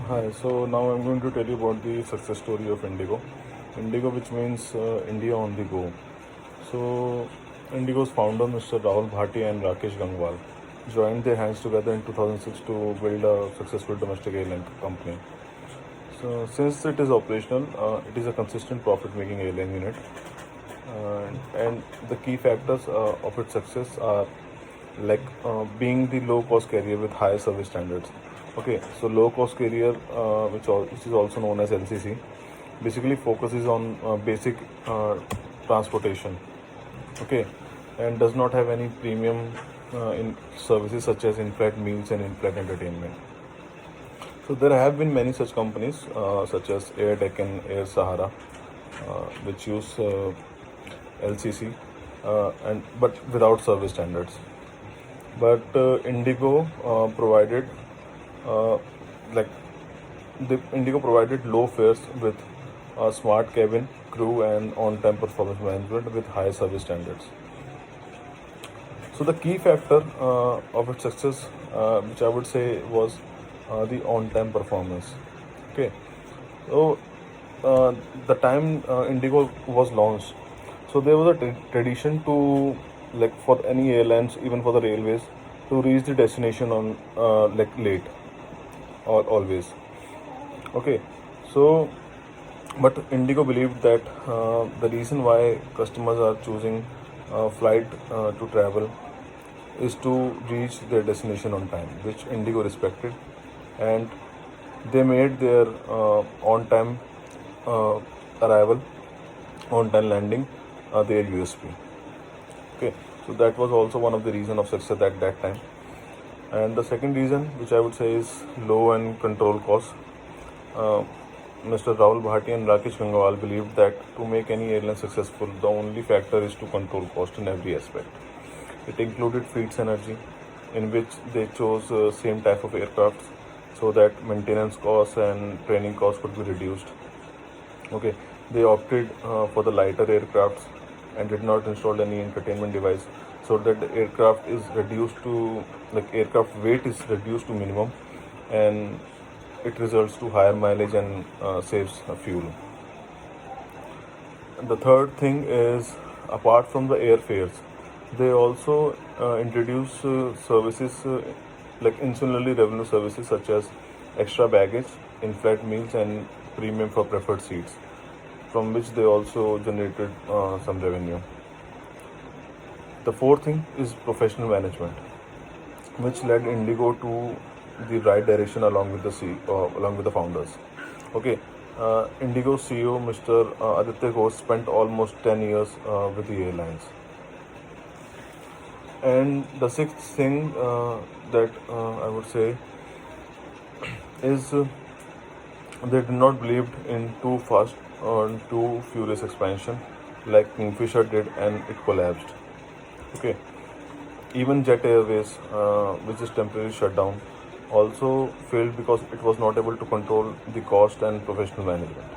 Hi, so now I'm going to tell you about the success story of Indigo. Indigo, which means India on the go. So, Indigo's founder, Mr. Rahul Bhatia and Rakesh Gangwal, joined their hands together in 2006 to build a successful domestic airline company. So, since it is operational, it is a consistent profit-making airline unit, and the key factors of its success are like being the low-cost carrier with high service standards. Okay, so low-cost carrier, which is also known as LCC, basically focuses on basic transportation. Okay, and does not have any premium in services such as in-flight meals and in-flight entertainment. So there have been many such companies such as Air Deccan, Air Sahara, which use LCC, and but without service standards. But Indigo provided uh, like the Indigo provided low fares with a smart cabin crew and on-time performance management with high service standards. So the key factor of its success, which I would say, was the on-time performance. Okay, so uh, the time Indigo was launched, so there was a tradition to, like, for any airlines, even for the railways, to reach the destination on like late or always. Okay, so but Indigo believed that the reason why customers are choosing flight to travel is to reach their destination on time, which Indigo respected, and they made their on-time uh, arrival, on-time landing, their USP. Okay, so that was also one of the reason of success at that time. And the second reason, which I would say, is low and control costs. Uh, Mr. Rahul Bhatia and Rakesh Gangwal believed that to make any airline successful, the only factor is to control cost in every aspect. It included fleet's energy, in which they chose same type of aircraft so that maintenance costs and training costs could be reduced. Okay, they opted for the lighter aircrafts and did not install any entertainment device, so that the aircraft is reduced to, like, aircraft weight is reduced to minimum, and it results to higher mileage and saves fuel. The third thing is, apart from the airfares, they also introduce services like ancillary revenue services such as extra baggage, in-flight meals, and premium for preferred seats, from which they also generated some revenue. The fourth thing is professional management, which led Indigo to the right direction along with the founders. Okay, Indigo CEO Mr. Aditya Ghosh spent almost 10 years with the airlines. And the sixth thing that I would say is they did not believe in too fast or too furious expansion like Kingfisher did, and it collapsed. Okay, even Jet Airways, which is temporarily shut down, also failed because it was not able to control the cost and professional management.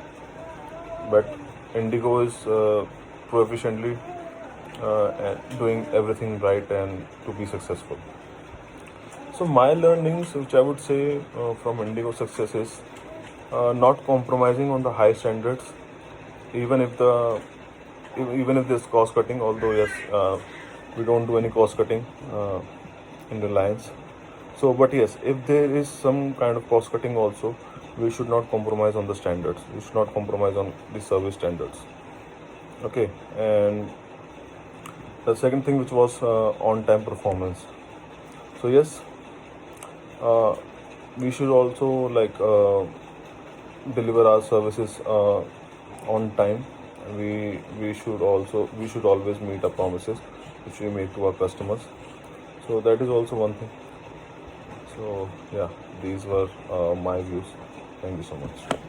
But Indigo is proficiently doing everything right and to be successful. So my learnings, which I would say from Indigo success, is not compromising on the high standards, even if even if there's cost cutting. Although yes, we don't do any cost cutting in Reliance. So, but yes, if there is some kind of cost cutting also, we should not compromise on the standards. We should not compromise on the service standards. Okay, and the second thing, which was on-time performance. So yes, uh, we should also, like, deliver our services on time. We should always meet our promises which we make to our customers. So that is also one thing. So yeah, these were my views. Thank you so much.